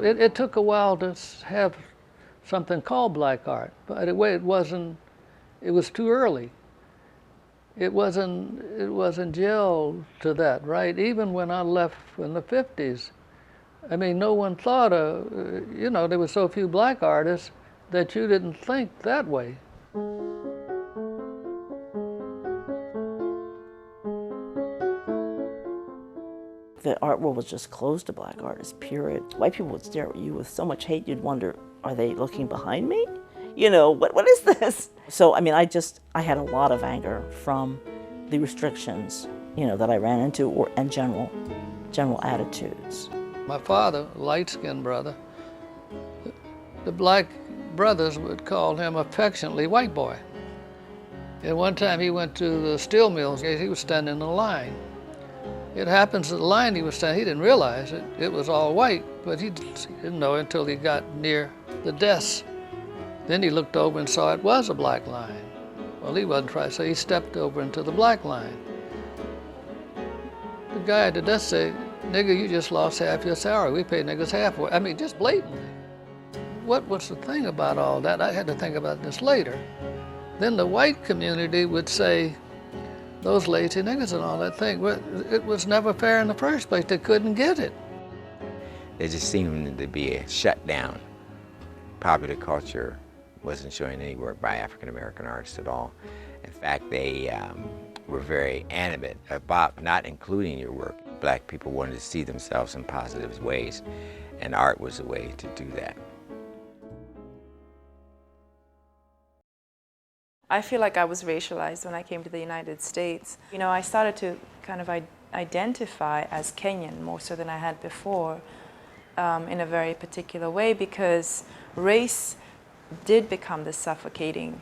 It took a while to have something called black art, but it was too early. It wasn't gelled to that, right? Even when I left in the 50s, I mean, no one thought there were so few black artists that you didn't think that way. The art world was just closed to black artists, period. White people would stare at you with so much hate, you'd wonder, are they looking behind me? What is this? So, I mean, I had a lot of anger from the restrictions, that I ran into, and general attitudes. My father, light-skinned brother, the black brothers would call him affectionately white boy. And one time he went to the steel mills, he was standing in the line. It happens that the line he was standing, he didn't realize it was all white, but he didn't know until he got near the desk. Then he looked over and saw it was a black line. Well, he wasn't trying, so he stepped over into the black line. The guy at the desk said, "Nigga, you just lost half your salary. We pay niggas half." I mean, just blatantly. What was the thing about all that? I had to think about this later. Then the white community would say, those lazy niggas and all that thing. Well, it was never fair in the first place. They couldn't get it. There just seemed to be a shutdown. Popular culture wasn't showing any work by African-American artists at all. In fact, they were very animate about not including your work. Black people wanted to see themselves in positive ways, and art was a way to do that. I feel like I was racialized when I came to the United States. I started to kind of identify as Kenyan more so than I had before, in a very particular way, because race did become the suffocating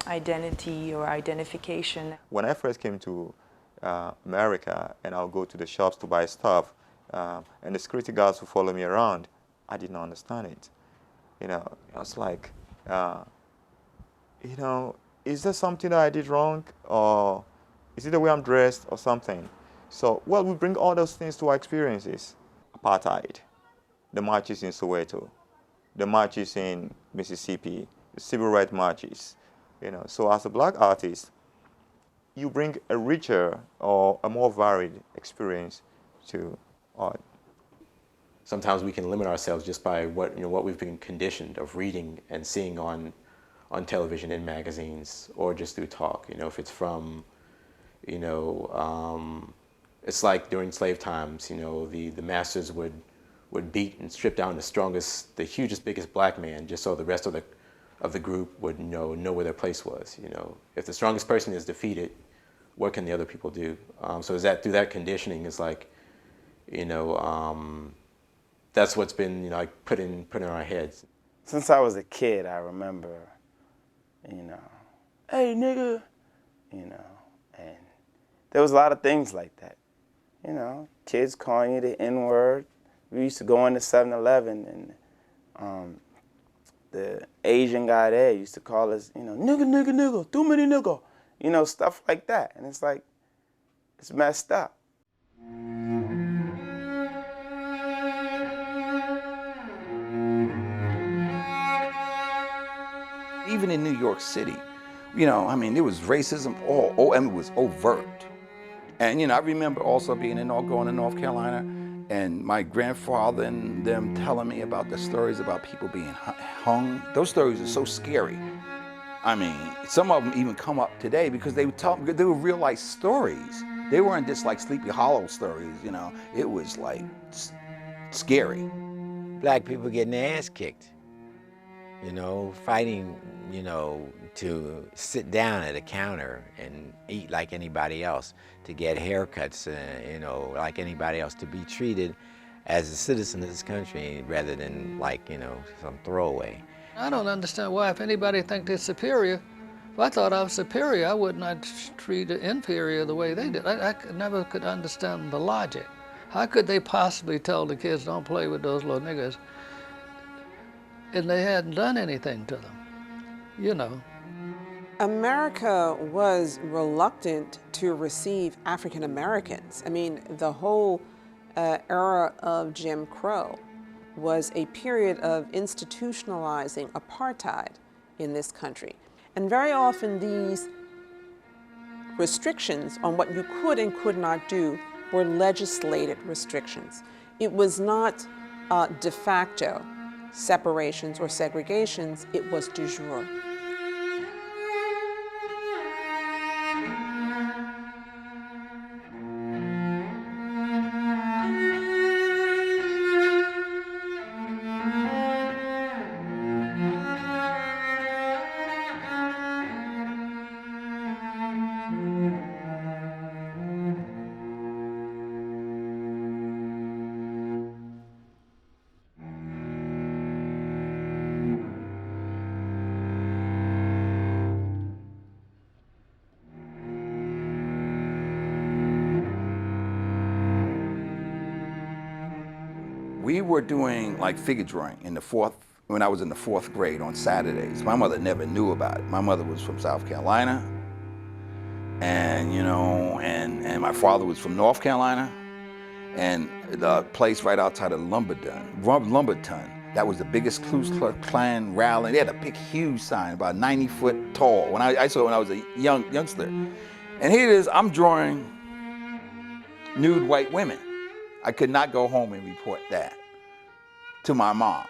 identity or identification. When I first came to America, and I'll go to the shops to buy stuff, and the security guards would follow me around, I did not understand it. I was like, is there something that I did wrong, or is it the way I'm dressed or something? So, well, we bring all those things to our experiences. Apartheid, the marches in Soweto, the marches in Mississippi, the civil rights marches. So as a black artist, you bring a richer or a more varied experience to art. Sometimes we can limit ourselves just by what we've been conditioned of reading and seeing on television, in magazines, or just through talk. If it's from, it's like during slave times, the masters would beat and strip down the hugest, biggest black man, just so the rest of the group would know where their place was. If the strongest person is defeated, what can the other people do? So through that conditioning is like, that's what's been put in our heads. Since I was a kid, I remember, hey nigga, and there was a lot of things like that. Kids calling you the N-word. We used to go into 7-Eleven, and the Asian guy there used to call us, nigga, nigga, nigga, too many nigga, stuff like that. And it's like, it's messed up. Even in New York City, there was racism, and it was overt. And, I remember also going to North Carolina, and my grandfather and them telling me about the stories about people being hung. Those stories are so scary. Some of them even come up today because they were real life stories. They weren't just like Sleepy Hollow stories, It was like scary. Black people getting their ass kicked. Fighting, to sit down at a counter and eat like anybody else, to get haircuts, like anybody else, to be treated as a citizen of this country rather than like, some throwaway. I don't understand why, if anybody thinks they're superior, if I thought I was superior, I would not treat the inferior the way they did. I never could understand the logic. How could they possibly tell the kids, don't play with those little niggas, and they hadn't done anything to them, America was reluctant to receive African Americans. The whole era of Jim Crow was a period of institutionalizing apartheid in this country. And very often these restrictions on what you could and could not do were legislated restrictions. It was not de facto separations or segregations, it was de jure. We were doing like figure drawing when I was in the 4th grade on Saturdays. My mother never knew about it. My mother was from South Carolina, and and my father was from North Carolina, and the place right outside of Lumberton, that was the biggest Ku Klux Klan rally. They had a big, huge sign, about 90 foot tall. When I saw it when I was a youngster, and here it is. I'm drawing nude white women. I could not go home and report that to my mom.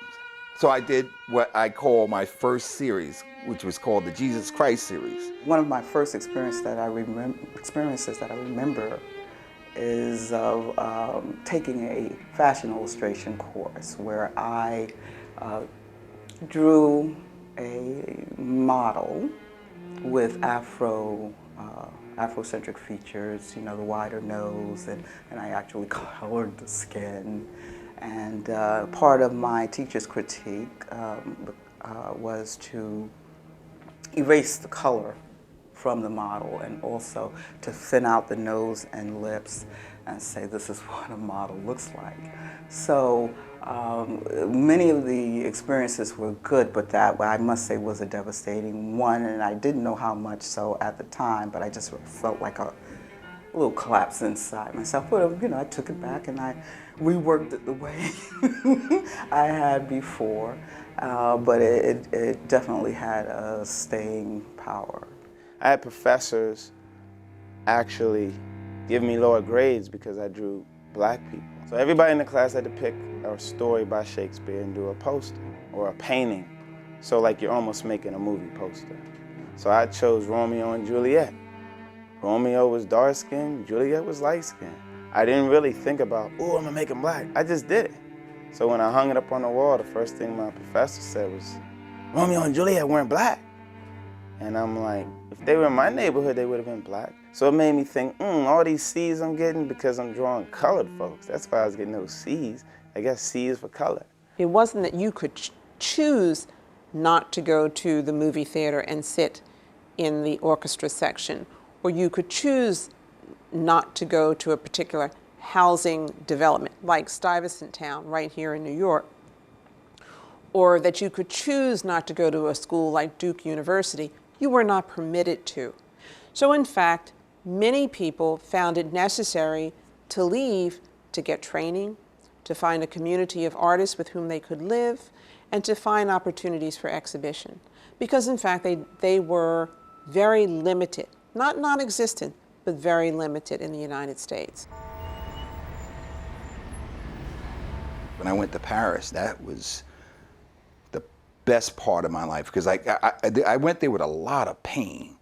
So I did what I call my first series, which was called the Jesus Christ series. One of my first experiences that I remember is of taking a fashion illustration course where I drew a model with Afrocentric features, the wider nose, and I actually colored the skin. And part of my teacher's critique was to erase the color from the model and also to thin out the nose and lips and say this is what a model looks like. So many of the experiences were good, but that, I must say, was a devastating one, and I didn't know how much so at the time, but I just felt like a little collapse inside myself. But I took it back and I reworked it the way I had before, but it definitely had a staying power. I had professors actually give me lower grades because I drew black people. So everybody in the class had to pick a story by Shakespeare and do a poster or a painting. So like you're almost making a movie poster. So I chose Romeo and Juliet. Romeo was dark-skinned, Juliet was light-skinned. I didn't really think about, oh, I'm gonna make him black. I just did it. So when I hung it up on the wall, the first thing my professor said was, Romeo and Juliet weren't black. And I'm like, if they were in my neighborhood, they would have been black. So it made me think, all these C's I'm getting because I'm drawing colored folks. That's why I was getting those C's. I guess C is for color. It wasn't that you could choose not to go to the movie theater and sit in the orchestra section, or you could choose not to go to a particular housing development like Stuyvesant Town right here in New York, or that you could choose not to go to a school like Duke University. You were not permitted to. So in fact, many people found it necessary to leave to get training, to find a community of artists with whom they could live, and to find opportunities for exhibition. Because in fact, they were very limited, not non-existent, but very limited in the United States. When I went to Paris, that was the best part of my life because I went there with a lot of pain,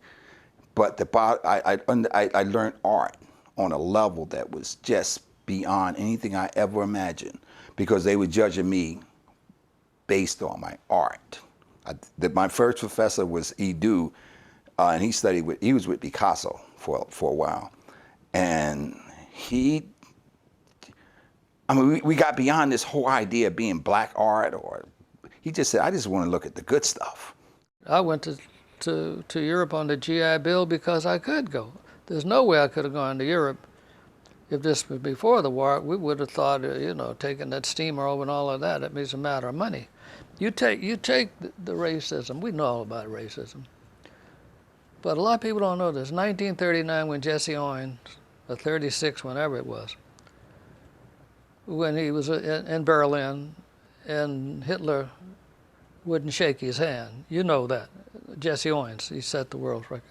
but I learned art on a level that was just beyond anything I ever imagined because they were judging me based on my art. My first professor was Edu, and he was with Picasso for a while, and we got beyond this whole idea of being black art, or he just said, I just want to look at the good stuff. I went to Europe on the GI Bill because I could go. There's no way I could have gone to Europe. If this was before the war, we would have thought, taking that steamer over and all of that, it means a matter of money. You take the racism, we know all about racism. But a lot of people don't know this. 1939, when Jesse Owens, or 36, whenever it was, when he was in Berlin and Hitler wouldn't shake his hand. You know that. Jesse Owens, he set the world record.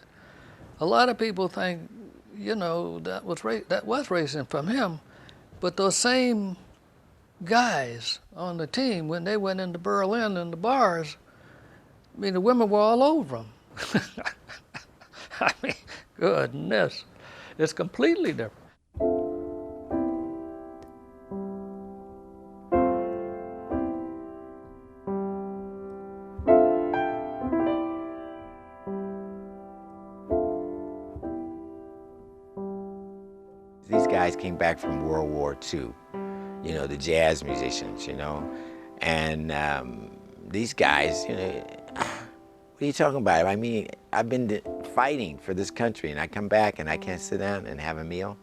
A lot of people think, you know, that was racism from him, but those same guys on the team, when they went into Berlin in the bars, I mean, the women were all over them. I mean, goodness, it's completely different. These guys came back from World War II, you know, the jazz musicians, you know, and these guys, you know, what are you talking about? I mean, I've been fighting for this country, and I come back and I can't sit down and have a meal.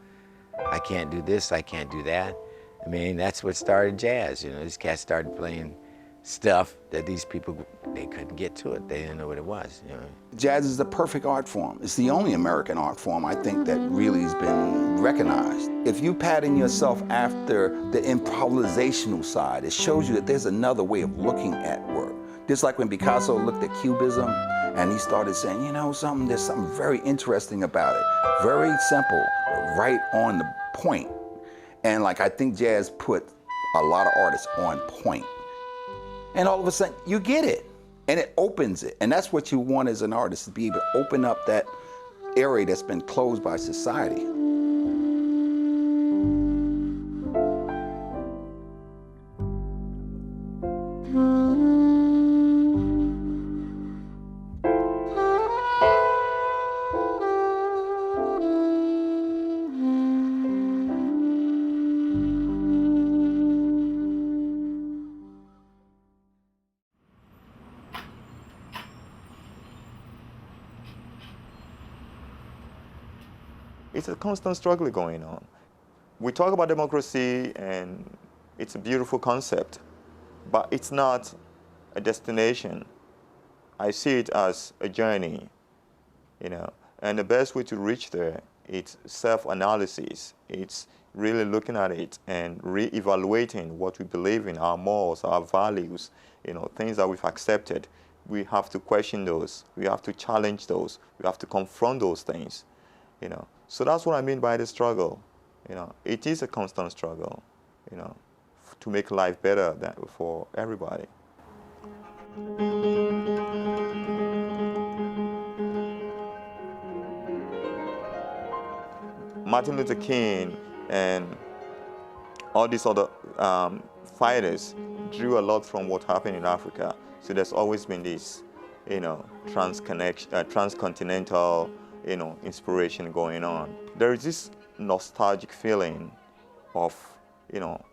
I can't do this, I can't do that. I mean, that's what started jazz, you know. These cats started playing stuff that these people, they couldn't get to it. They didn't know what it was, you know. Jazz is the perfect art form. It's the only American art form, I think, that really has been recognized. If you pattern yourself after the improvisational side, it shows you that there's another way of looking at work. Just like when Picasso looked at Cubism and he started saying, you know, there's something very interesting about it. Very simple, but right on the point. And like, I think jazz put a lot of artists on point. And all of a sudden, you get it, and it opens it. And that's what you want as an artist, to be able to open up that area that's been closed by society. It's a constant struggle going on. We talk about democracy, and it's a beautiful concept, but it's not a destination. I see it as a journey, you know, and the best way to reach there, it's self-analysis. It's really looking at it and re-evaluating what we believe in, our morals, our values, you know, things that we've accepted. We have to question those. We have to challenge those. We have to confront those things, you know. So that's what I mean by the struggle. You know, it is a constant struggle, you know, to make life better for everybody. Martin Luther King and all these other fighters drew a lot from what happened in Africa. So there's always been this, you know, transcontinental, you know, inspiration going on. There is this nostalgic feeling of, you know,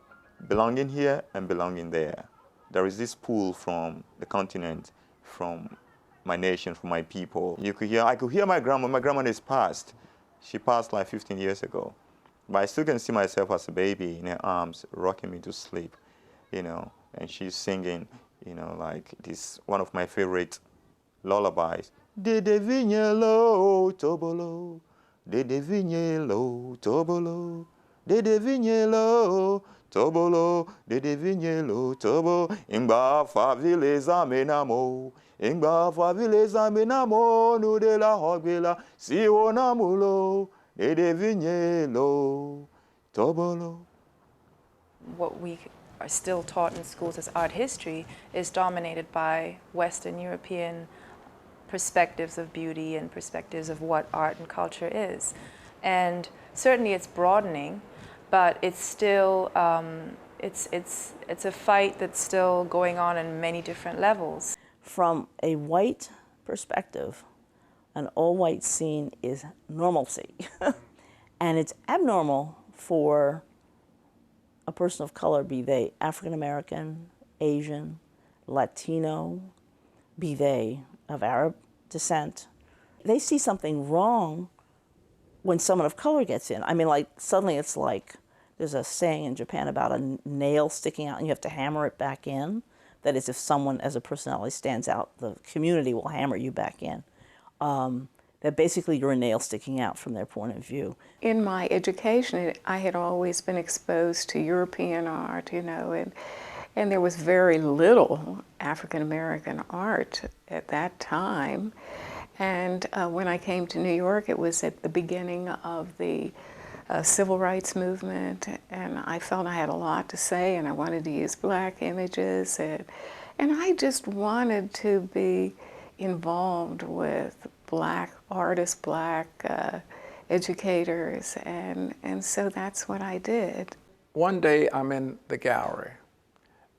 belonging here and belonging there. There is this pull from the continent, from my nation, from my people. I could hear my grandma. My grandma is passed. She passed like 15 years ago. But I still can see myself as a baby in her arms, rocking me to sleep, you know, and she's singing, you know, like this, one of my favorite lullabies. Dede vignello tobolo, dede vignello tobolo, dede vignello tobolo, dede vignello tobo. Ingba favile zamenamo, ingba favile zamenamo, nu de la hogbela, si onamulo, dede vignello tobolo. What we are still taught in schools as art history is dominated by Western European perspectives of beauty and perspectives of what art and culture is. And certainly it's broadening, but it's still, it's a fight that's still going on many different levels. From a white perspective, an all-white scene is normalcy. And it's abnormal for a person of color, be they African American, Asian, Latino, be they of Arab descent. They see something wrong when someone of color gets in. I mean, like, suddenly it's like, there's a saying in Japan about a nail sticking out and you have to hammer it back in. That is, if someone as a personality stands out, the community will hammer you back in. that basically you're a nail sticking out from their point of view. In my education, I had always been exposed to European art, you know, and there was very little African American art at that time. And when I came to New York, it was at the beginning of the civil rights movement, and I felt I had a lot to say, and I wanted to use Black images, and I just wanted to be involved with Black artists, Black educators, and so that's what I did. One day I'm in the gallery,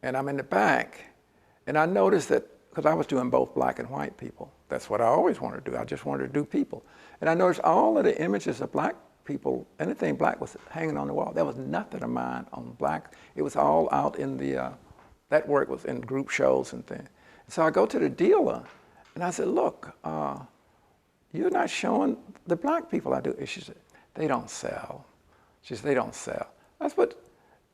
and I'm in the back, and I noticed that, because I was doing both Black and white people, that's what I always wanted to do, I just wanted to do people. And I noticed all of the images of Black people, anything Black was hanging on the wall. There was nothing of mine on Black. It was all out in the, that work was in group shows and things. So I go to the dealer, and I said, look, you're not showing the Black people I do. And she said, they don't sell. She said, they don't sell. That's what,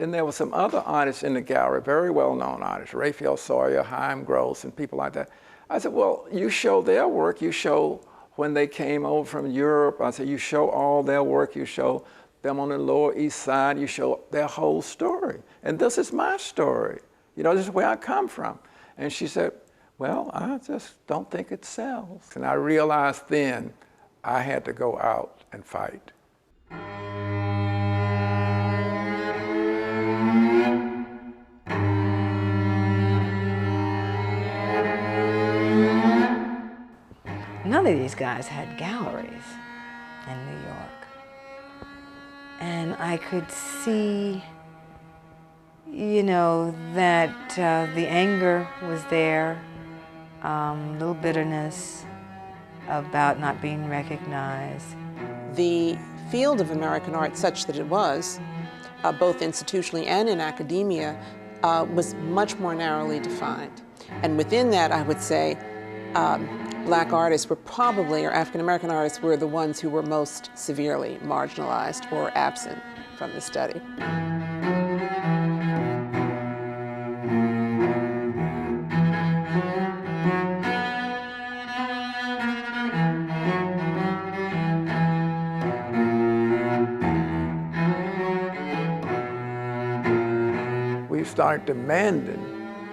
and there were some other artists in the gallery, very well-known artists, Raphael Sawyer, Haim Gross, and people like that. I said, well, you show their work, you show when they came over from Europe. I said, you show all their work, you show them on the Lower East Side, you show their whole story. And this is my story. You know, this is where I come from. And she said, well, I just don't think it sells. And I realized then I had to go out and fight. None of these guys had galleries in New York. And I could see, you know, that the anger was there, little bitterness about not being recognized. The field of American art, such that it was, both institutionally and in academia, was much more narrowly defined. And within that, I would say, Black artists were probably, or African American artists, were the ones who were most severely marginalized or absent from the study. We started demanding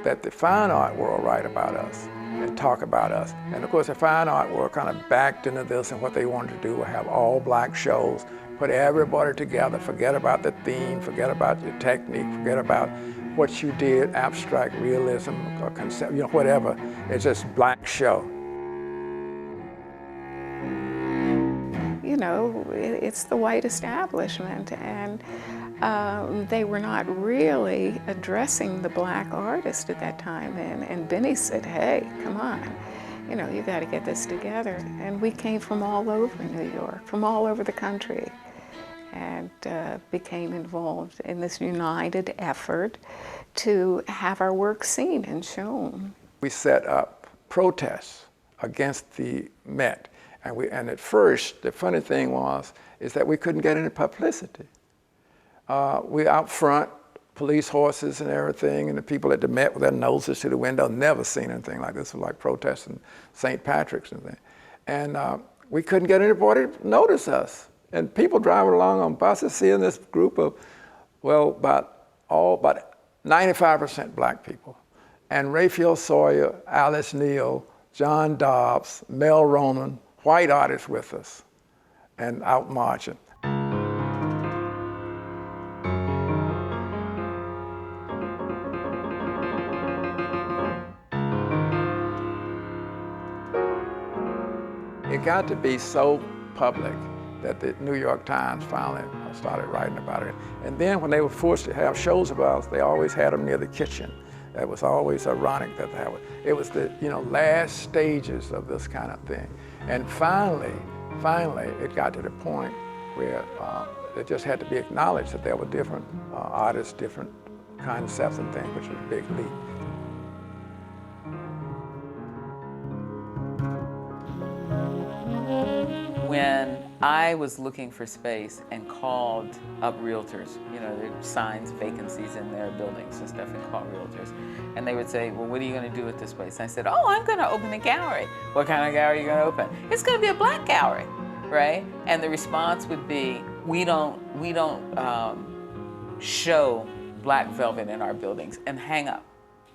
that the fine art world write about us and talk about us. And of course, the fine art world kind of backed into this, and what they wanted to do was have all Black shows, put everybody together, forget about the theme, forget about your technique, forget about what you did, abstract realism or concept, you know, whatever. It's just Black show. You know, it's the white establishment, and they were not really addressing the Black artist at that time. And Benny said, hey, come on, you know, you got to get this together. And we came from all over New York, from all over the country, and became involved in this united effort to have our work seen and shown. We set up protests against the Met. And at first, the funny thing is that we couldn't get any publicity. We out front, police horses and everything, and the people at the Met with their noses to the window, never seen anything like this. It was like protesting St. Patrick's and things. And we couldn't get anybody to notice us. And people driving along on buses, seeing this group of, well, about 95% Black people. And Raphael Sawyer, Alice Neal, John Dobbs, Mel Ronan, white artists with us, and out marching. It got to be so public that the New York Times finally started writing about it. And then when they were forced to have shows about us, they always had them near the kitchen. That was always ironic that they would. It was the last stages of this kind of thing. And finally, it got to the point where it just had to be acknowledged that there were different artists, different concepts and things, which was a big leap. When I was looking for space and called up realtors. You know, there are signs, vacancies in their buildings and stuff, and called realtors. And they would say, well, what are you going to do with this place? And I said, oh, I'm going to open a gallery. What kind of gallery are you going to open? It's going to be a black gallery, right? And the response would be, we don't show black velvet in our buildings, and hang up.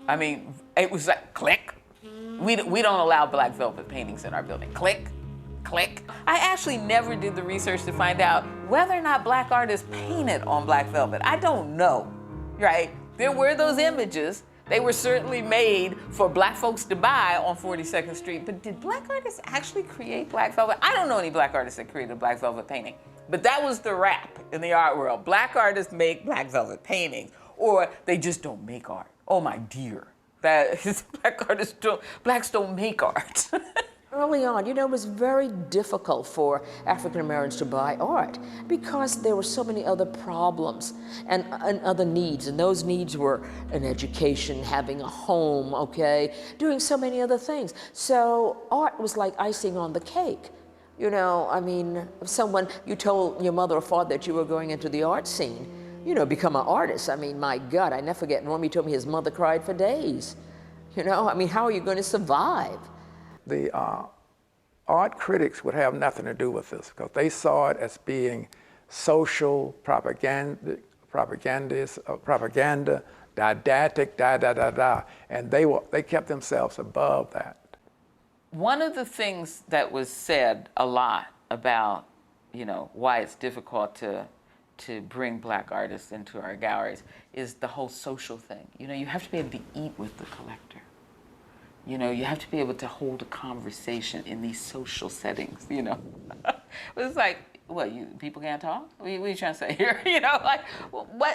I mean, it was like, click. We don't allow black velvet paintings in our building. Click, click. I actually never did the research to find out whether or not black artists painted on black velvet. I don't know, right? There were those images. They were certainly made for black folks to buy on 42nd Street, but did black artists actually create black velvet? I don't know any black artists that created a black velvet painting, but that was the rap in the art world. Black artists make black velvet paintings, or they just don't make art. Oh my dear, blacks don't make art. Early on, you know, it was very difficult for African Americans to buy art because there were so many other problems and other needs, and those needs were an education, having a home, okay, doing so many other things. So art was like icing on the cake. You know, I mean, if someone, you told your mother or father that you were going into the art scene, you know, become an artist. I mean, my God, I never forget, Normie told me his mother cried for days. You know, I mean, how are you going to survive? The art critics would have nothing to do with this because they saw it as being social, propaganda, didactic, and they kept themselves above that. One of the things that was said a lot about, you know, why it's difficult to bring black artists into our galleries is the whole social thing. You know, you have to be able to eat with the collector. You know, you have to be able to hold a conversation in these social settings, you know. It's like, what, people can't talk? What are you trying to say here? You know, like,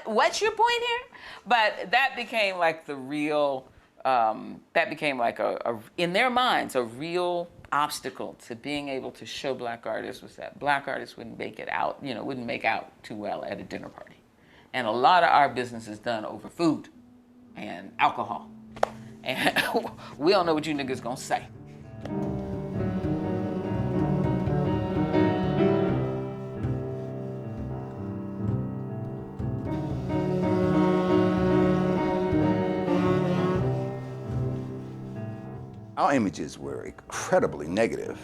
what's your point here? But that became like the real, that became like in their minds, a real obstacle to being able to show black artists was that black artists wouldn't make it out, you know, wouldn't make out too well at a dinner party. And a lot of our business is done over food and alcohol. And we don't know what you niggas gonna say. Our images were incredibly negative.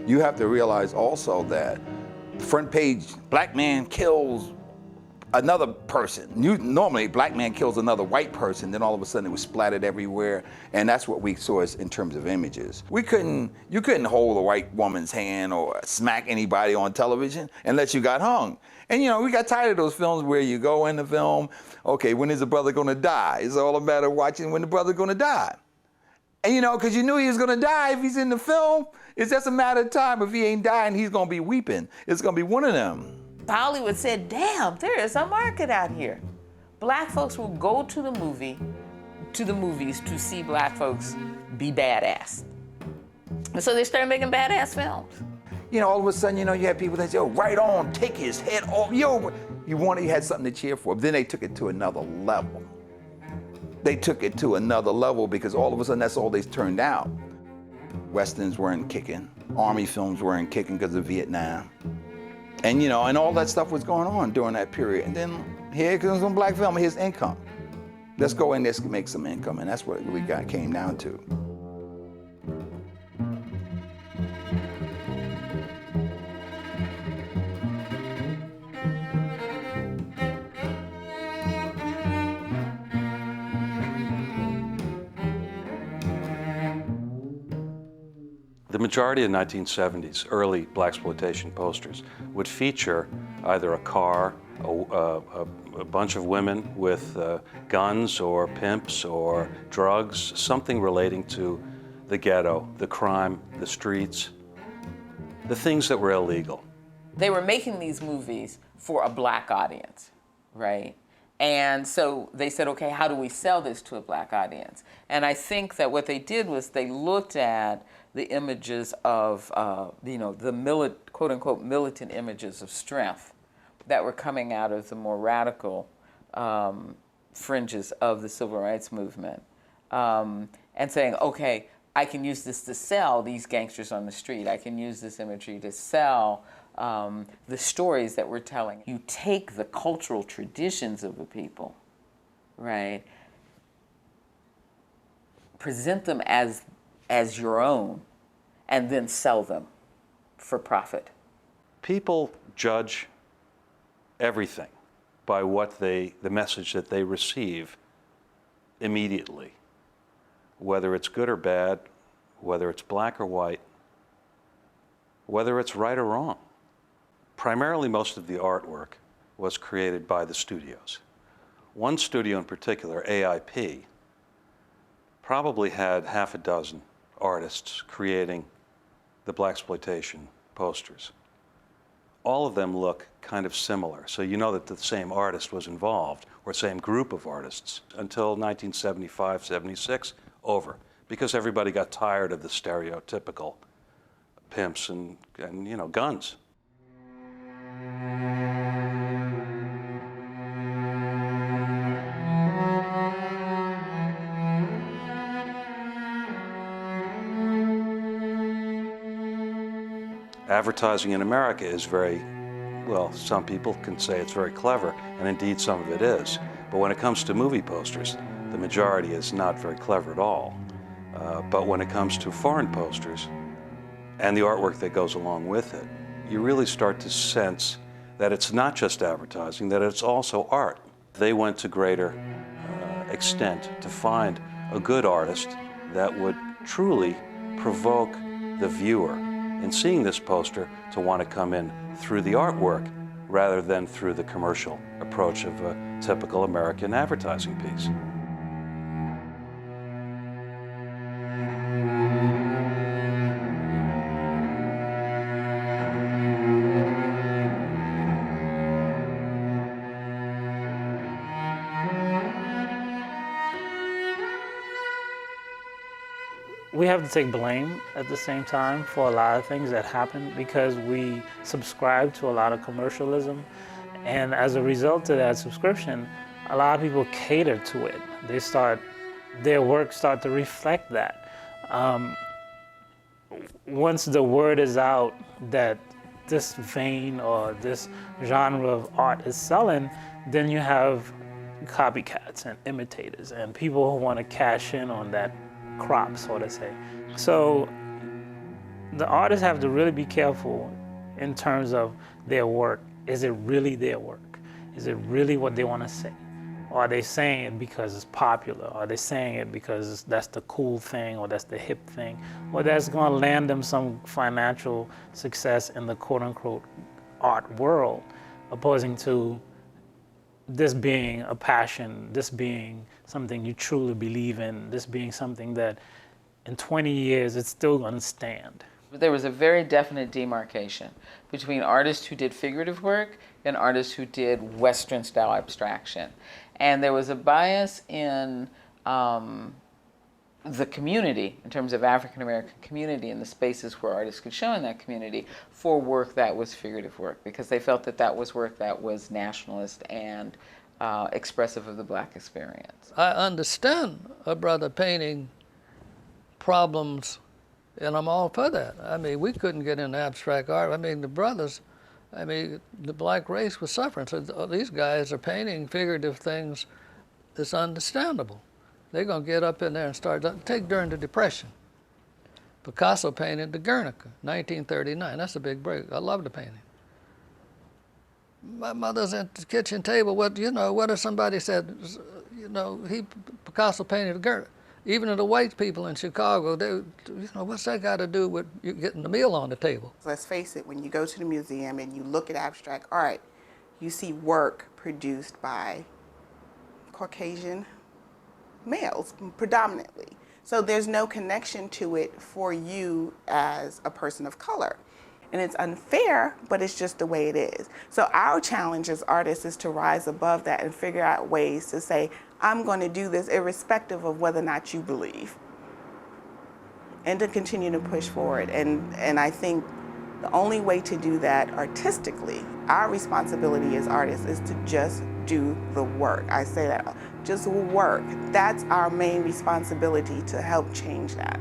You have to realize also that front page, black man kills another person. Normally, black man kills another white person, then all of a sudden it was splattered everywhere, and that's what we saw in terms of images. You couldn't hold a white woman's hand or smack anybody on television unless you got hung. And you know, we got tired of those films where you go in the film, okay, when is the brother gonna die? It's all a matter of watching when the brother's gonna die. And you know, because you knew he was gonna die if he's in the film, it's just a matter of time. If he ain't dying, he's gonna be weeping. It's gonna be one of them. Hollywood said, damn, there is a market out here. Black folks will go to the movies to see black folks be badass. And so they started making badass films. You know, all of a sudden, you know, you had people that say, yo, right on, take his head off. Yo, you had something to cheer for. But then they took it to another level. They took it to another level because all of a sudden that's all they turned out. Westerns weren't kicking. Army films weren't kicking because of Vietnam. And you know, and all that stuff was going on during that period. And then here comes some black film, here's income. Let's go in, let's make some income. And that's what it really came down to. The majority of 1970s early blaxploitation posters would feature either a car, a bunch of women with guns or pimps or drugs, something relating to the ghetto, the crime, the streets, the things that were illegal. They were making these movies for a black audience, right? And so they said, okay, how do we sell this to a black audience? And I think that what they did was they looked at the images of, you know, the quote unquote militant images of strength that were coming out of the more radical fringes of the civil rights movement, and saying, okay, I can use this to sell these gangsters on the street. I can use this imagery to sell the stories that we're telling. You take the cultural traditions of a people, right? Present them as your own, and then sell them for profit. People judge everything by the message that they receive immediately, whether it's good or bad, whether it's black or white, whether it's right or wrong. Primarily, most of the artwork was created by the studios. One studio in particular, AIP, probably had half a dozen artists creating the blaxploitation posters. All of them look kind of similar, so you know that the same artist was involved, or same group of artists, until 1975, 76, over, because everybody got tired of the stereotypical pimps and you know, guns. Advertising in America is very, well, some people can say it's very clever, and indeed some of it is. But when it comes to movie posters, the majority is not very clever at all. But when it comes to foreign posters and the artwork that goes along with it, you really start to sense that it's not just advertising, that it's also art. They went to greater extent to find a good artist that would truly provoke the viewer in seeing this poster to want to come in through the artwork rather than through the commercial approach of a typical American advertising piece. We have to take blame at the same time for a lot of things that happen because we subscribe to a lot of commercialism. And as a result of that subscription, a lot of people cater to it. Their work start to reflect that. Once the word is out that this vein or this genre of art is selling, then you have copycats and imitators and people who want to cash in on that crop, so to say. So the artists have to really be careful in terms of their work. Is it really their work? Is it really what they want to say? Or are they saying it because it's popular? Are they saying it because that's the cool thing or that's the hip thing? Or that's going to land them some financial success in the quote-unquote art world, opposing to this being a passion, this being something you truly believe in, this being something that in 20 years it's still going to stand. There was a very definite demarcation between artists who did figurative work and artists who did Western style abstraction. And there was a bias in the community, in terms of African American community and the spaces where artists could show in that community for work that was figurative work, because they felt that that was work that was nationalist and expressive of the black experience. I understand a brother painting problems, and I'm all for that. I mean, we couldn't get into abstract art. I mean, the brothers, I mean, the black race was suffering, so these guys are painting figurative things that's understandable. They're going to get up in there and start, take during the Depression. Picasso painted the Guernica, 1939. That's a big break. I love the painting. My mother's at the kitchen table, what if somebody said, Picasso painted the Guernica? Even the white people in Chicago, what's that got to do with you getting the meal on the table? Let's face it, when you go to the museum and you look at abstract art, you see work produced by Caucasian males, predominantly. So there's no connection to it for you as a person of color. And it's unfair, but it's just the way it is. So our challenge as artists is to rise above that and figure out ways to say, I'm going to do this irrespective of whether or not you believe. And to continue to push forward. And I think the only way to do that artistically, our responsibility as artists is to just do the work. I say that, just work. That's our main responsibility to help change that.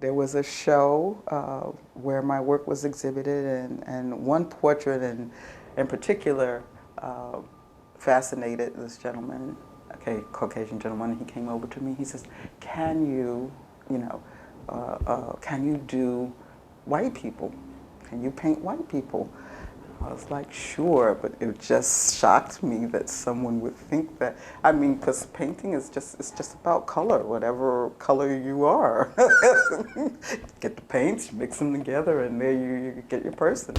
There was a show where my work was exhibited, and one portrait in particular fascinated this gentleman, okay, Caucasian gentleman. He came over to me. He says, "Can you, can you do white people? Can you paint white people?" I was like, sure, but it just shocked me that someone would think that. I mean, because painting is just about color, whatever color you are. Get the paints, mix them together, and there you get your person.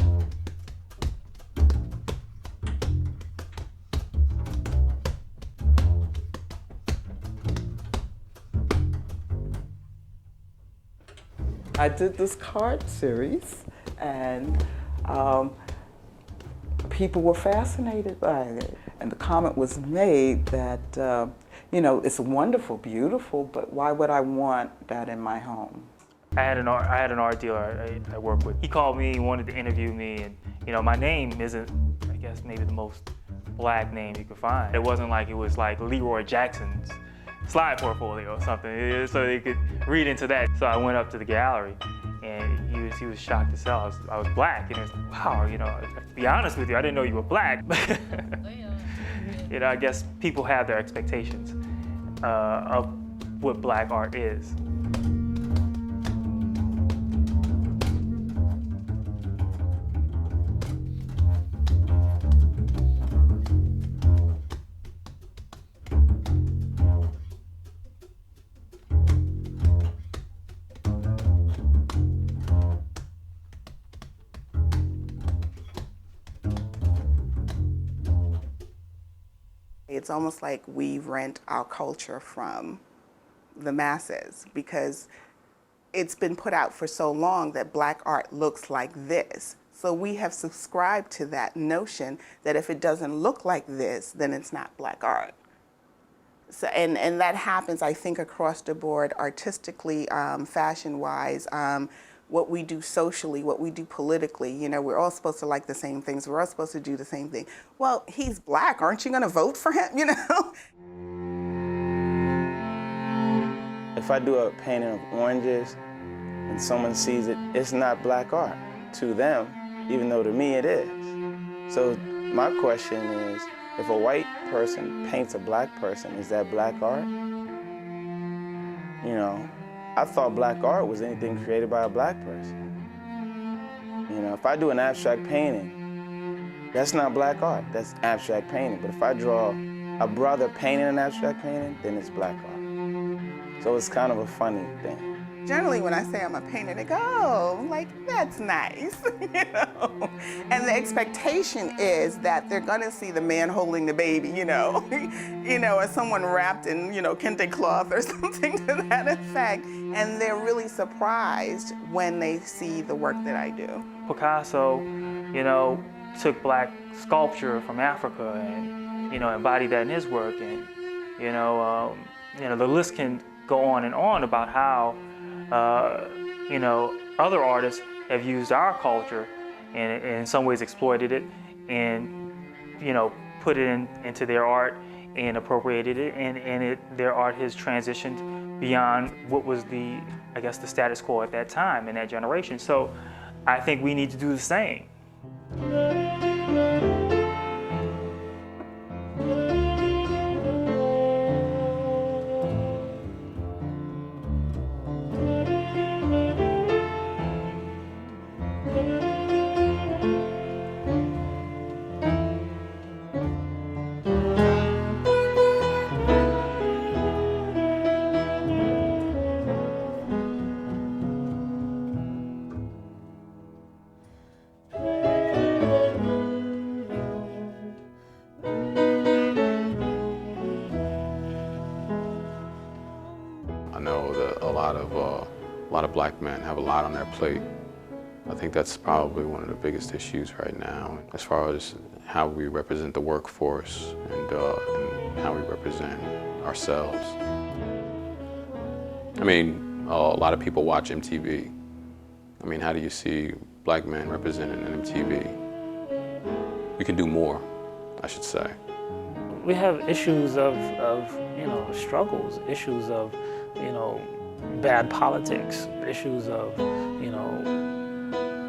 I did this card series, and people were fascinated by it. And the comment was made that, it's wonderful, beautiful, but why would I want that in my home? I had an art dealer I work with. He called me, wanted to interview me, and my name isn't, I guess, maybe the most black name you could find. It wasn't like it was like Leroy Jackson's slide portfolio or something, so they could read into that. So I went up to the gallery, and he was shocked as hell. I was black, and he was like, wow, to be honest with you, I didn't know you were black. I guess people have their expectations of what black art is. It's almost like we rent our culture from the masses because it's been put out for so long that black art looks like this. So we have subscribed to that notion that if it doesn't look like this, then it's not black art. So, and that happens, I think, across the board, artistically, fashion-wise, what we do socially, what we do politically. We're all supposed to like the same things. We're all supposed to do the same thing. Well, he's black. Aren't you going to vote for him? If I do a painting of oranges and someone sees it, it's not black art to them, even though to me it is. So my question is, if a white person paints a black person, is that black art? I thought black art was anything created by a black person. If I do an abstract painting, that's not black art, that's abstract painting. But if I draw a brother painting an abstract painting, then it's black art. So it's kind of a funny thing. Generally, when I say I'm a painter, they go, oh, like, that's nice, And the expectation is that they're gonna see the man holding the baby, or someone wrapped in, kente cloth or something to that effect. And they're really surprised when they see the work that I do. Picasso, took black sculpture from Africa and, embodied that in his work. And, the list can go on and on about how other artists have used our culture and in some ways exploited it and, put it into their art and appropriated it, and their art has transitioned beyond what was the status quo at that time in that generation. So I think we need to do the same. A lot of black men have a lot on their plate. I think that's probably one of the biggest issues right now, as far as how we represent the workforce and how we represent ourselves. I mean, a lot of people watch MTV. I mean, how do you see black men represented in MTV? We can do more, I should say. We have issues of struggles, issues of, bad politics, issues of,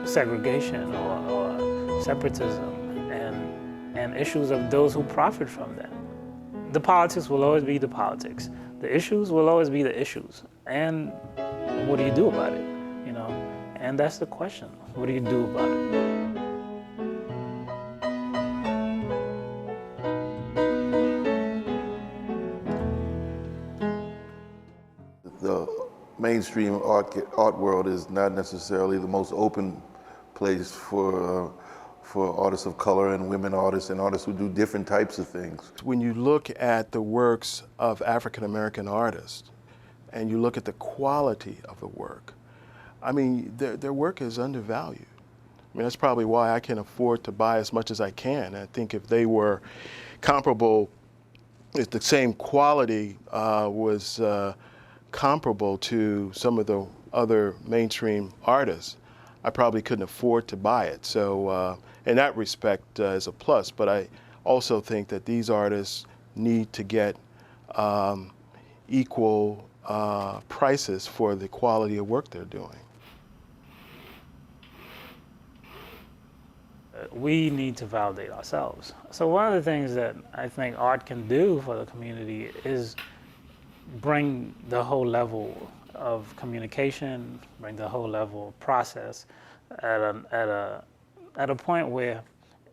segregation or separatism, and issues of those who profit from that. The politics will always be the politics. The issues will always be the issues. And what do you do about it? And that's the question. What do you do about it? The mainstream art world is not necessarily the most open place for artists of color and women artists and artists who do different types of things. When you look at the works of African American artists and you look at the quality of the work, I mean, their work is undervalued. I mean, that's probably why I can afford to buy as much as I can. I think if they were comparable, if the same quality was comparable to some of the other mainstream artists, I probably couldn't afford to buy it. So in that respect is a plus, but I also think that these artists need to get equal prices for the quality of work they're doing. We need to validate ourselves. So one of the things that I think art can do for the community is bring the whole level of communication, bring the whole level of process at a point where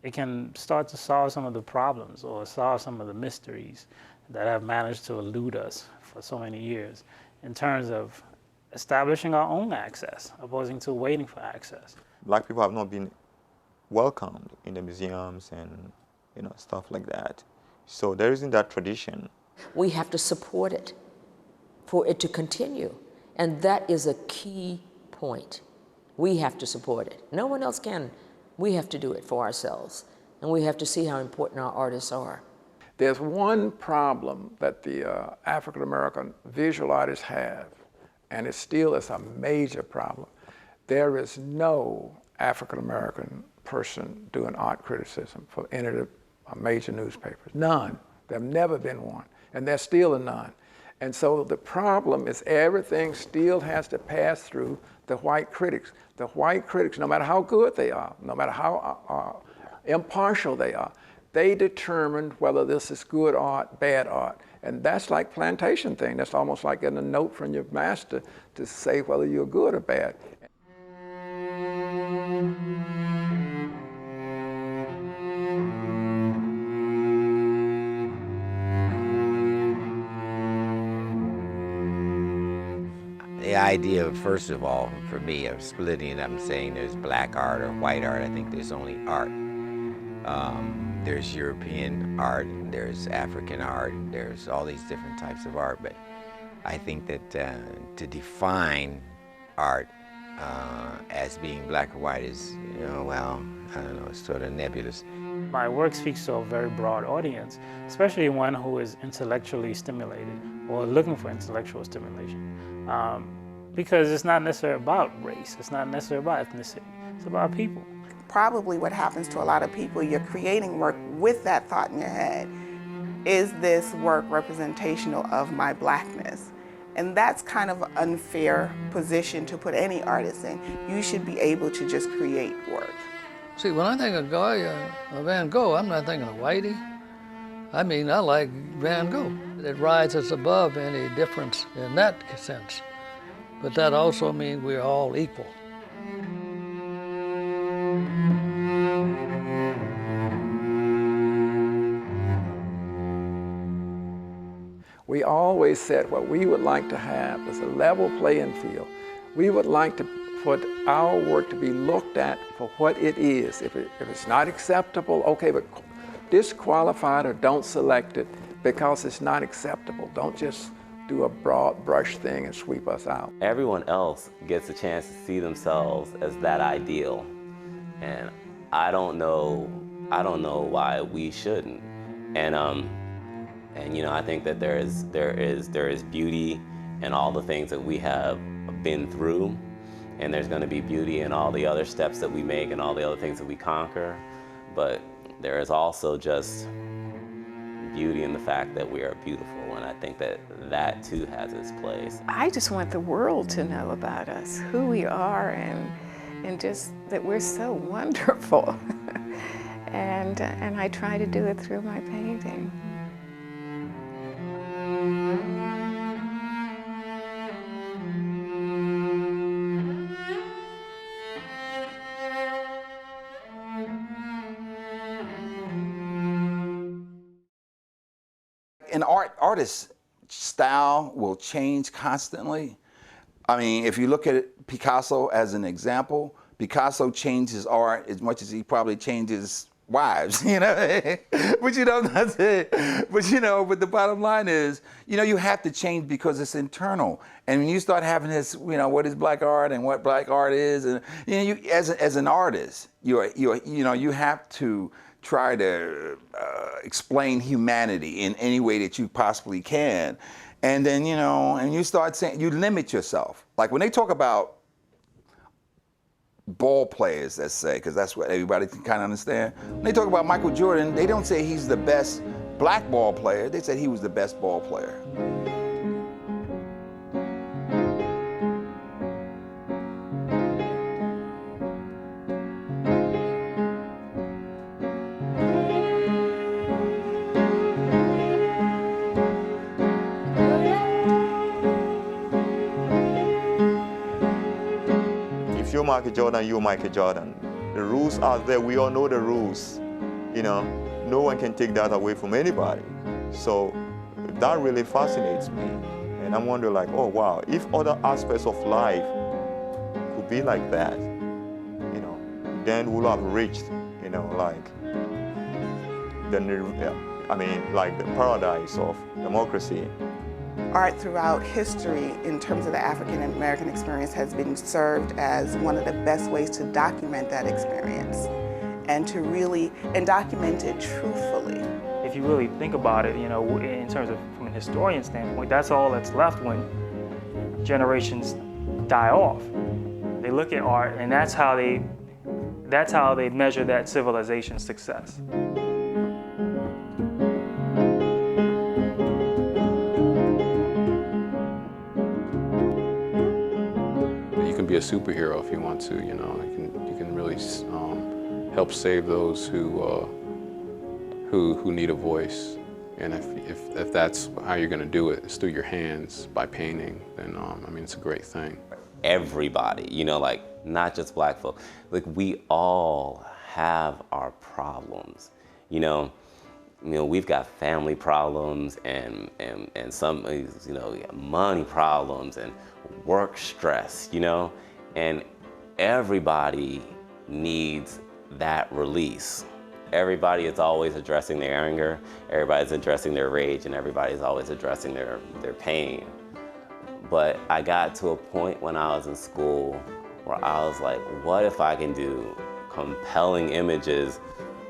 it can start to solve some of the problems or solve some of the mysteries that have managed to elude us for so many years in terms of establishing our own access, opposing to waiting for access. Black people have not been welcomed in the museums and stuff like that. So there isn't that tradition. We have to support it for it to continue. And that is a key point. We have to support it. No one else can. We have to do it for ourselves. And we have to see how important our artists are. There's one problem that the African American visual artists have, and it still is a major problem. There is no African American person doing art criticism for any of the major newspapers. None. There've never been one, and there's still a none. And so the problem is everything still has to pass through the white critics. The white critics, no matter how good they are, no matter how impartial they are, they determine whether this is good art, bad art. And that's like plantation thing. That's almost like getting a note from your master to say whether you're good or bad. The idea, first of all, for me, of splitting it up and saying there's black art or white art, I think there's only art. There's European art, there's African art, there's all these different types of art, but I think that to define art as being black or white is, well, I don't know, it's sort of nebulous. My work speaks to a very broad audience, especially one who is intellectually stimulated or looking for intellectual stimulation. Because it's not necessarily about race, it's not necessarily about ethnicity, it's about people. Probably what happens to a lot of people, you're creating work with that thought in your head. Is this work representational of my blackness? And that's kind of an unfair position to put any artist in. You should be able to just create work. See, when I think of Van Gogh, I'm not thinking of Whitey. I mean, I like Van Gogh. It rises above any difference in that sense. But that also means we're all equal. We always said what we would like to have is a level playing field. We would like for our work to be looked at for what it is. If it's not acceptable, okay, but disqualify it or don't select it because it's not acceptable. Don't just do a broad brush thing and sweep us out. Everyone else gets a chance to see themselves as that ideal, and I don't know why we shouldn't. And you know, I think that there is beauty in all the things that we have been through, and there's going to be beauty in all the other steps that we make and all the other things that we conquer. But there is also just beauty in the fact that we are beautiful, and I think that that too has its place. I just want the world to know about us, who we are, and just that we're so wonderful. and I try to do it through my painting. In artists' style will change constantly. I mean, if you look at Picasso as an example, Picasso changed his art as much as he probably changed his wives, you know? But you know, that's it. But you know, but the bottom line is, you know, you have to change because it's internal. And when you start having this, you know, what is black art and what black art is, and you know, you as an artist, you have to try to explain humanity in any way that you possibly can. And then, you know, and you start saying, you limit yourself. Like when they talk about ball players, let's say, because that's what everybody can kind of understand. When they talk about Michael Jordan, they don't say he's the best black ball player, they said he was the best ball player. If you're Michael Jordan, you're Michael Jordan. The rules are there. We all know the rules. You know, no one can take that away from anybody. So that really fascinates me. And I'm wondering, like, oh wow, if other aspects of life could be like that, you know, then we'll have reached, you know, like like the paradise of democracy. Art throughout history, in terms of the African American experience, has been served as one of the best ways to document that experience and to really, document it truthfully. If you really think about it, you know, in terms of from a historian standpoint, that's all that's left when generations die off. They look at art, and that's how they measure that civilization's success. Be a superhero if you want to, you know. You can really help save those who need a voice. And if that's how you're going to do it, it's through your hands by painting, then I mean, it's a great thing. Everybody, you know, like not just black folk, like we all have our problems, you know. We've got family problems and some, you know, money problems and work stress, you know, and everybody needs that release. Everybody is always addressing their anger, everybody's addressing their rage, and everybody's always addressing their pain. But I got to a point when I was in school where I was like, what if I can do compelling images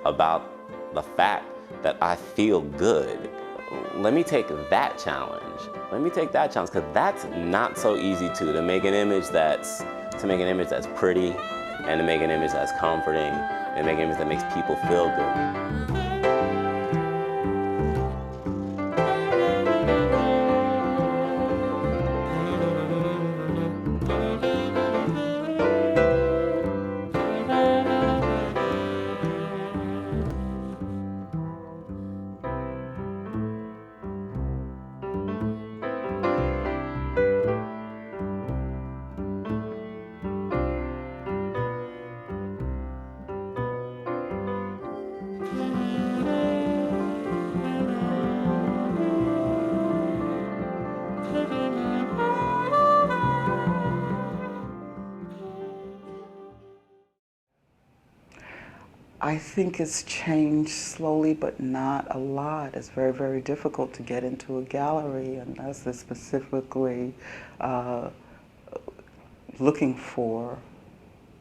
about the fact that I feel good? Let me take that challenge. Let me take that challenge, because that's not so easy to make an image that's pretty, and to make an image that's comforting, and make an image that makes people feel good. I think it's changed slowly, but not a lot. It's very, very difficult to get into a gallery unless it's specifically looking for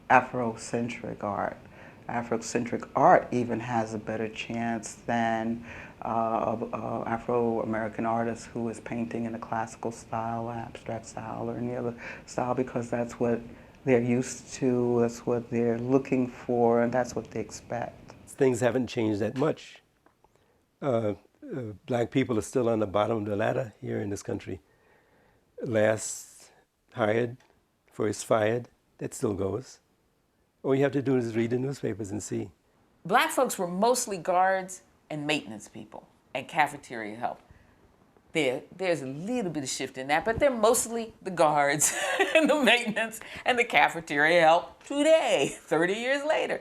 Afrocentric art. Afrocentric art even has a better chance than Afro-American artist who is painting in a classical style, abstract style, or any other style, because that's what they're used to, that's what they're looking for, and that's what they expect. Things haven't changed that much. Black people are still on the bottom of the ladder here in this country. Last hired, first fired, that still goes. All you have to do is read the newspapers and see. Black folks were mostly guards and maintenance people and cafeteria help. There's a little bit of shift in that, but they're mostly the guards and the maintenance and the cafeteria help today, 30 years later.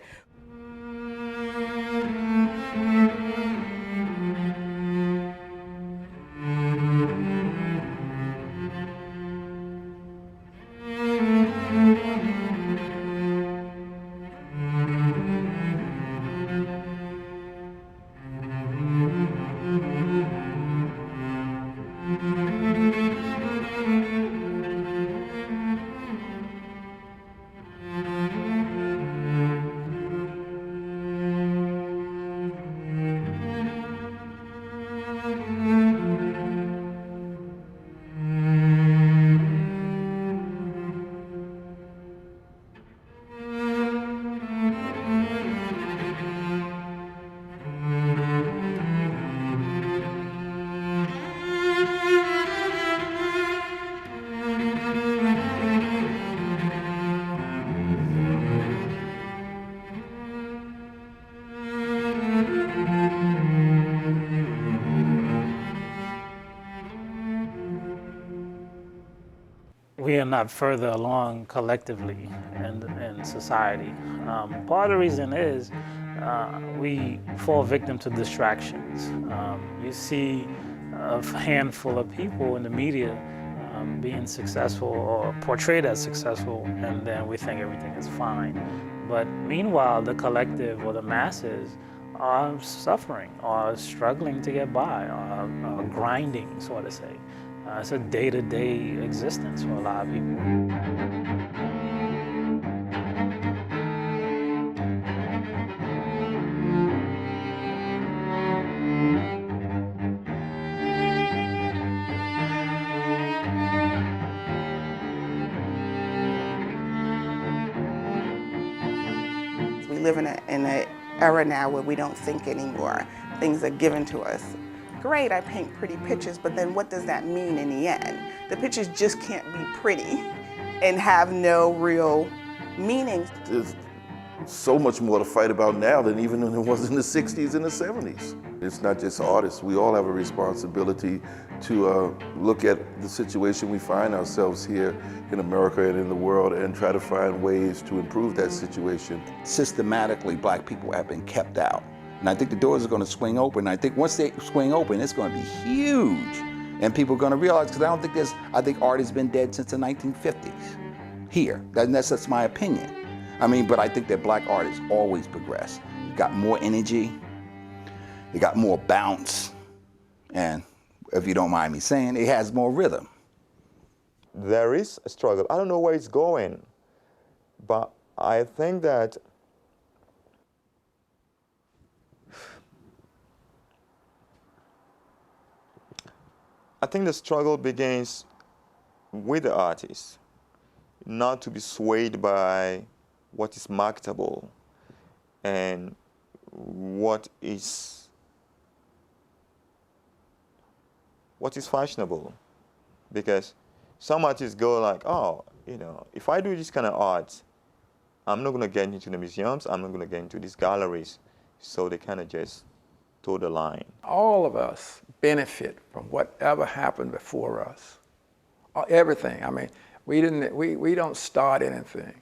We are not further along collectively in society. Part of the reason is we fall victim to distractions. You see a handful of people in the media being successful or portrayed as successful, and then we think everything is fine. But meanwhile, the collective or the masses are suffering, or struggling to get by, or grinding, so to say. It's a day-to-day existence for a lot of people. We live in an era now where we don't think anymore. Things are given to us. Great, I paint pretty pictures, but then what does that mean in the end? The pictures just can't be pretty and have no real meaning. There's so much more to fight about now than even when it was in the 60s and the 70s. It's not just artists. We all have a responsibility to look at the situation we find ourselves here in America and in the world and try to find ways to improve that situation. Systematically, black people have been kept out. And I think the doors are going to swing open. I think once they swing open, it's going to be huge. And people are going to realize, because I think art has been dead since the 1950s here. That's my opinion. I mean, but I think that black art has always progressed. It got more energy, it got more bounce, and if you don't mind me saying, it has more rhythm. There is a struggle. I don't know where it's going, but I think that the struggle begins with the artist, not to be swayed by what is marketable and what is fashionable. Because some artists go like, oh, if I do this kind of art, I'm not going to get into the museums, I'm not going to get into these galleries. So they kind of just toe the line. All of us benefit from whatever happened before us. Everything. I mean, we don't start anything.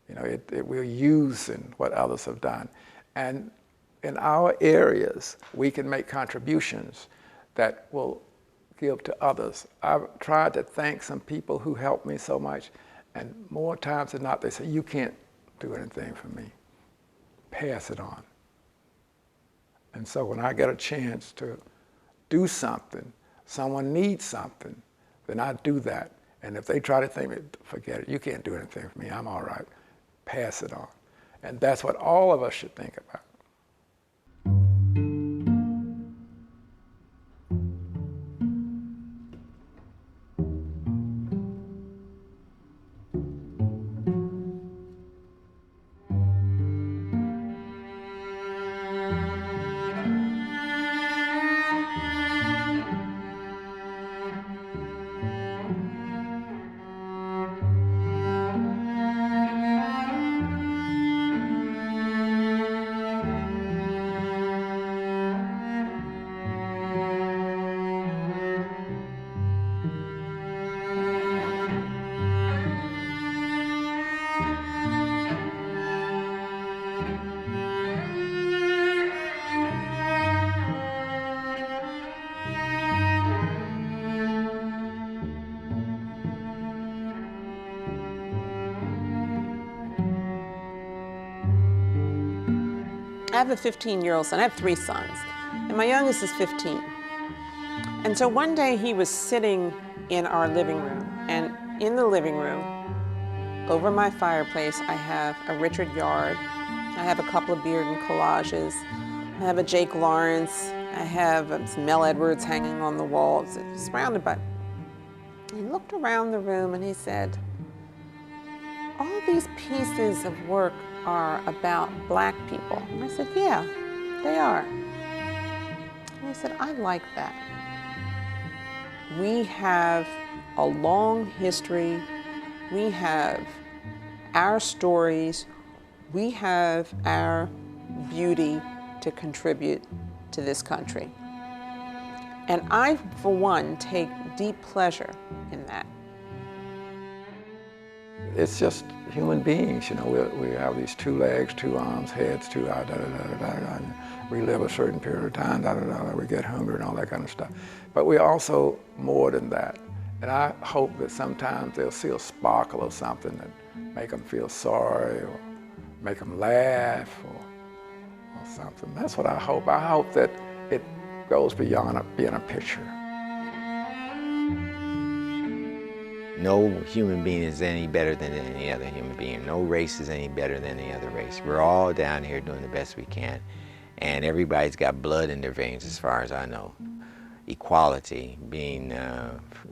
We're using what others have done. And in our areas, we can make contributions that will give to others. I've tried to thank some people who helped me so much, and more times than not, they say, you can't do anything for me. Pass it on. And so when I get a chance to do something, someone needs something, then I do that. And if they try to think, forget it, you can't do anything for me, I'm all right, pass it on. And that's what all of us should think about. I have a 15-year-old son. I have 3 sons, and my youngest is 15. And so one day he was sitting in our living room, and in the living room, over my fireplace, I have a Richard Yard, I have a couple of Beard and collages, I have a Jake Lawrence, I have some Mel Edwards hanging on the wall. It's surrounded by. He looked around the room and he said, all these pieces of work are about black people. And I said, yeah, they are. And he said, I like that. We have a long history. We have our stories. We have our beauty to contribute to this country. And I, for one, take deep pleasure in that. It's just human beings, you know. We have these 2 legs, 2 arms, heads, 2 eyes, we live a certain period of time, we get hungry and all that kind of stuff. But we're also more than that. And I hope that sometimes they'll see a sparkle or something that make them feel sorry or make them laugh or something. That's what I hope. I hope that it goes beyond being a picture. No human being is any better than any other human being. No race is any better than any other race. We're all down here doing the best we can. And everybody's got blood in their veins as far as I know. Equality, being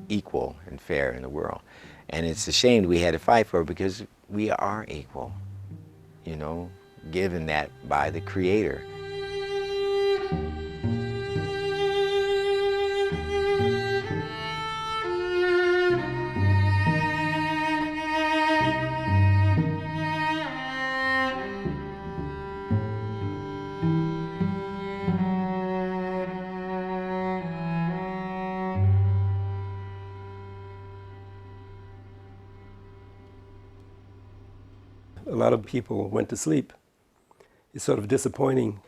equal and fair in the world. And it's a shame we had to fight for it because we are equal, you know, given that by the Creator. A lot of people went to sleep. It's sort of disappointing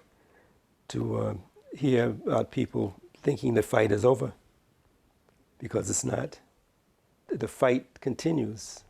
to hear about people thinking the fight is over, because it's not. The fight continues.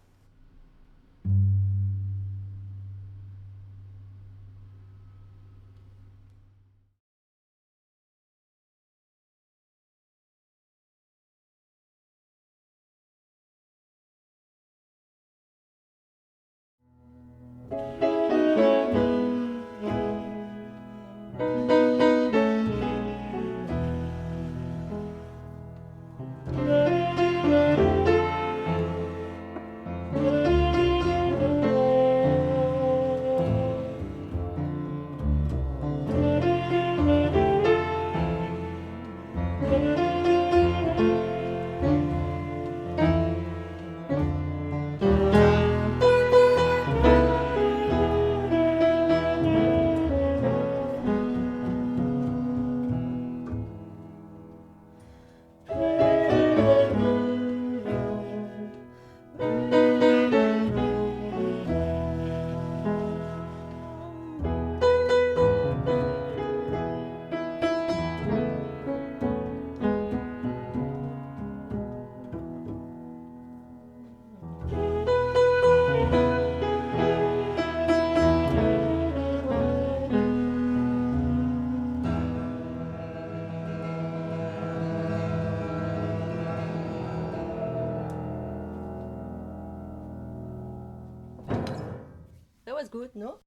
was good, no?